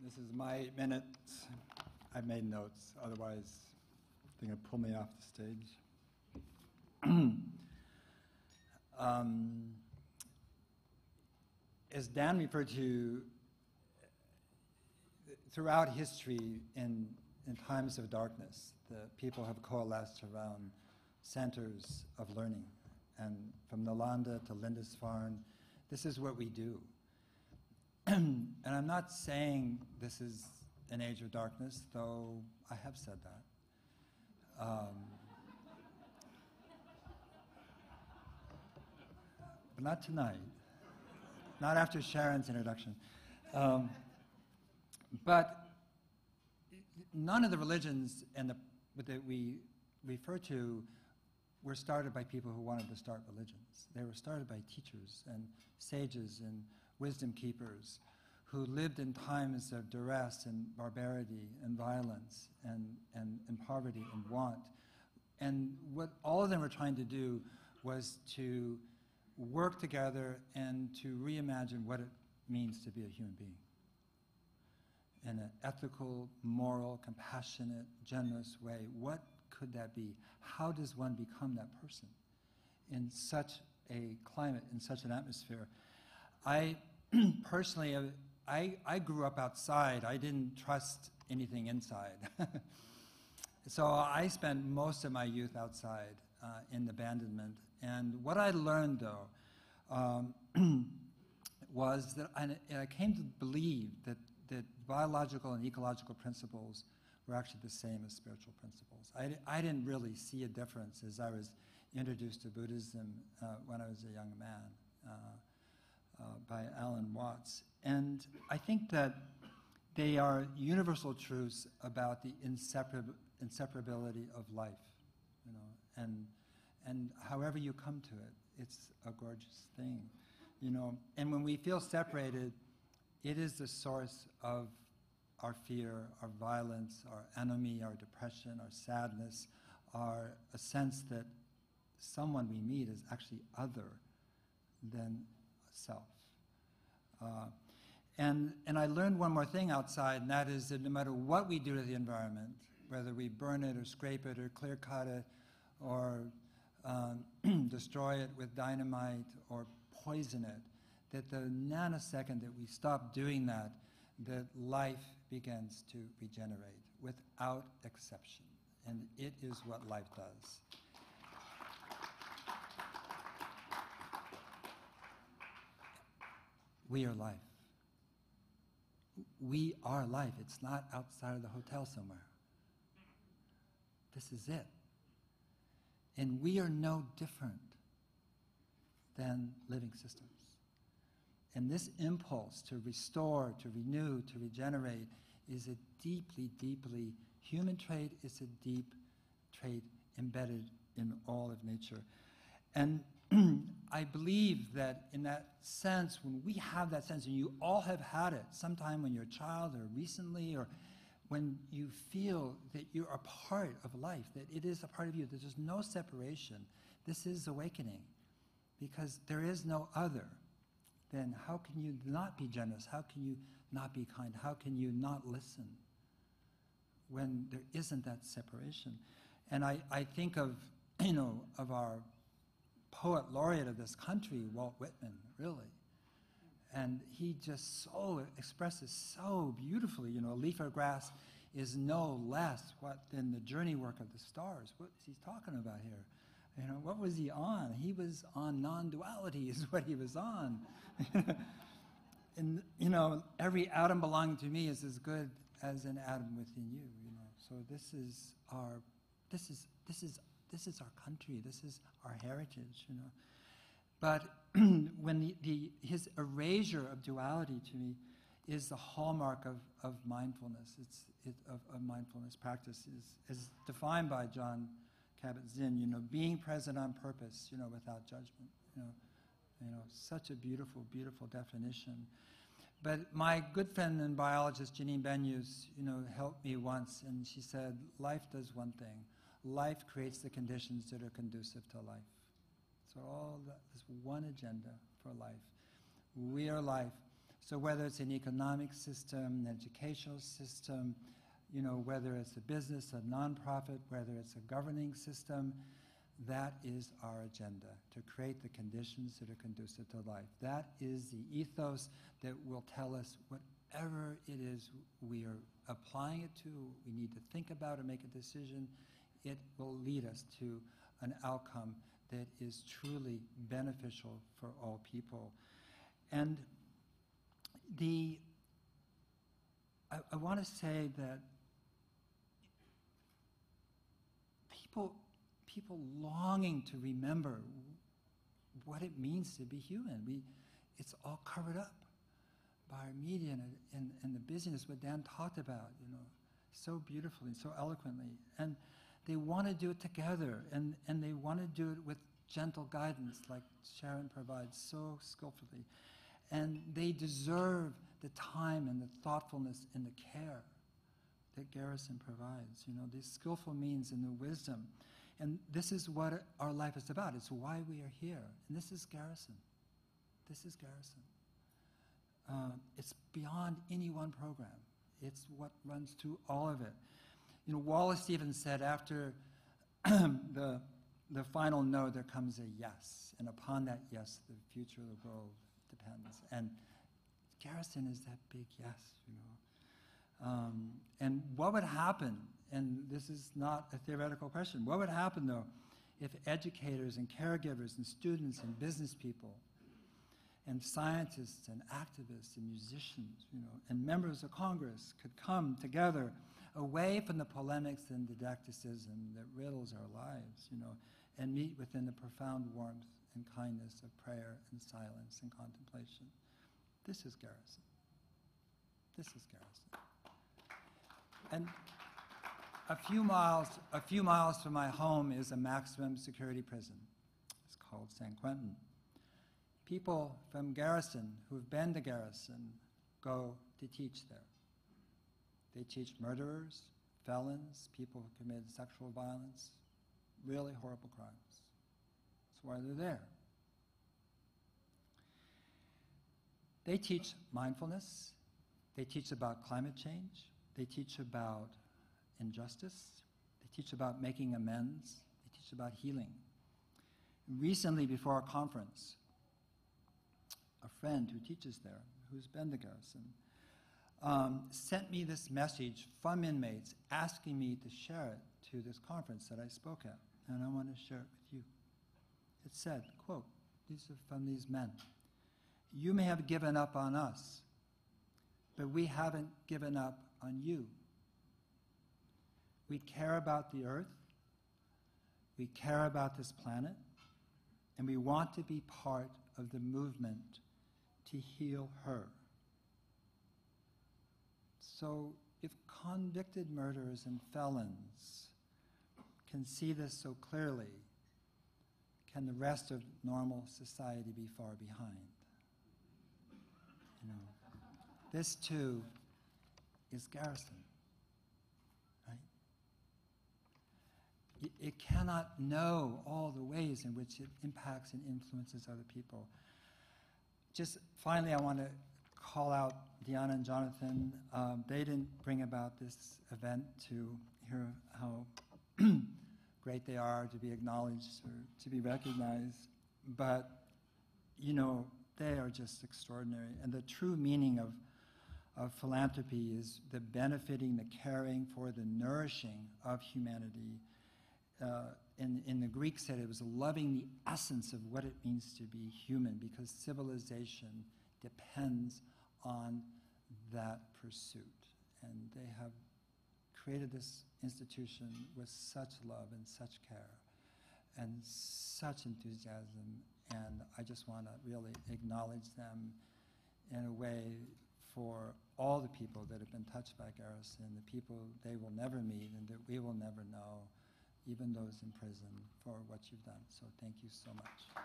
This is my 8 minutes. I've made notes, otherwise they're going to pull me off the stage. As Dan referred to, throughout history, in times of darkness, the people have coalesced around centers of learning. And from Nalanda to Lindisfarne, this is what we do. And I'm not saying this is an age of darkness, though I have said that. But not tonight. Not after Sharon's introduction. But none of the religions that we refer to were started by people who wanted to start religions. They were started by teachers and sages and wisdom keepers who lived in times of duress and barbarity and violence and poverty and want. And what all of them were trying to do was to work together and to reimagine what it means to be a human being in an ethical, moral, compassionate, generous way. What could that be? How does one become that person in such a climate, in such an atmosphere? I personally, I grew up outside. I didn't trust anything inside. So I spent most of my youth outside in abandonment. And what I learned, though, was that I came to believe that biological and ecological principles were actually the same as spiritual principles. I didn't really see a difference as I was introduced to Buddhism when I was a young man by Alan Watts. And I think that they are universal truths about the inseparability of life, you know, and however you come to it, it's a gorgeous thing, you know. And when we feel separated, it is the source of our fear, our violence, our enemy, our depression, our sadness, a sense that someone we meet is actually other than self. And I learned one more thing outside, and that is that no matter what we do to the environment, whether we burn it or scrape it or clear cut it or destroy it with dynamite or poison it, that the nanosecond that we stop doing that, that life begins to regenerate without exception. And it is what life does. We are life. We are life. It's not outside of the hotel somewhere. This is it. And we are no different than living systems. And this impulse to restore, to renew, to regenerate is a deeply, deeply human trait. It's a deep trait embedded in all of nature. And I believe that in that sense, when we have that sense, and you all have had it sometime when you're a child or recently, or when you feel that you're a part of life, that it is a part of you, that there's no separation, this is awakening. Because there is no other. Then how can you not be generous? How can you not be kind? How can you not listen when there isn't that separation? And I think of, you know, of our poet laureate of this country, Walt Whitman, really. And he just so expresses so beautifully, you know, a leaf of grass is no less than the journey work of the stars. What is he talking about here? You know, what was he on? He was on non-duality is what he was on. And, you know, every atom belonging to me is as good as an atom within you, you know. So this is our country, this is our heritage, you know. But when his erasure of duality to me is the hallmark of mindfulness. Of mindfulness practice is defined by John Kabat-Zinn, you know, being present on purpose, you know, without judgment, you know, such a beautiful, beautiful definition. But my good friend and biologist, Janine Benyus, you know, helped me once, and she said, life does one thing. Life creates the conditions that are conducive to life. So all that, this one agenda for life. We are life. So whether it's an economic system, an educational system, you know, whether it's a business, a nonprofit, whether it's a governing system, that is our agenda, to create the conditions that are conducive to life. That is the ethos that will tell us whatever it is we are applying it to, we need to think about or make a decision, it will lead us to an outcome that is truly beneficial for all people. And I want to say that people longing to remember what it means to be human. It's all covered up by our media and the busyness, what Dan talked about, you know, so beautifully, so eloquently. And they want to do it together, and they want to do it with gentle guidance, like Sharon provides so skillfully. And they deserve the time and the thoughtfulness and the care that Garrison provides, you know, these skillful means and the wisdom. And this is what our life is about. It's why we are here. And this is Garrison. This is Garrison. It's beyond any one program. It's what runs through all of it. You know, Wallace Stevens said after the final no, there comes a yes. And upon that yes, the future of the world depends. And Garrison is that big yes, you know. And what would happen, and this is not a theoretical question, what would happen, though, if educators and caregivers and students and business people and scientists and activists and musicians, you know, and members of Congress could come together away from the polemics and didacticism that riddles our lives, you know, and meet within the profound warmth and kindness of prayer and silence and contemplation? This is Garrison. This is Garrison. And a few miles from my home is a maximum security prison. It's called San Quentin. People from Garrison who've been to Garrison go to teach there. They teach murderers, felons, people who committed sexual violence, really horrible crimes. That's why they're there. They teach mindfulness. They teach about climate change. They teach about injustice. They teach about making amends. They teach about healing. Recently, before our conference, a friend who teaches there, who's been to Garrison, sent me this message from inmates asking me to share it to this conference that I spoke at, and I want to share it with you. It said, quote, these are from these men, "You may have given up on us, but we haven't given up on you. We care about the earth, we care about this planet, and we want to be part of the movement to heal her." So if convicted murderers and felons can see this so clearly, can the rest of normal society be far behind? You know, this too is Garrison, right? It cannot know all the ways in which it impacts and influences other people. Just finally, I want to call out Deanna and Jonathan. They didn't bring about this event to hear how great they are, to be acknowledged or to be recognized, but, you know, they are just extraordinary. And the true meaning of philanthropy is the benefiting, the caring for, the nourishing of humanity. In the Greek said it was loving the essence of what it means to be human, because civilization depends on that pursuit. And they have created this institution with such love and such care and such enthusiasm. And I just want to really acknowledge them in a way for all the people that have been touched by Garrison, the people they will never meet and that we will never know, even those in prison, for what you've done. So thank you so much.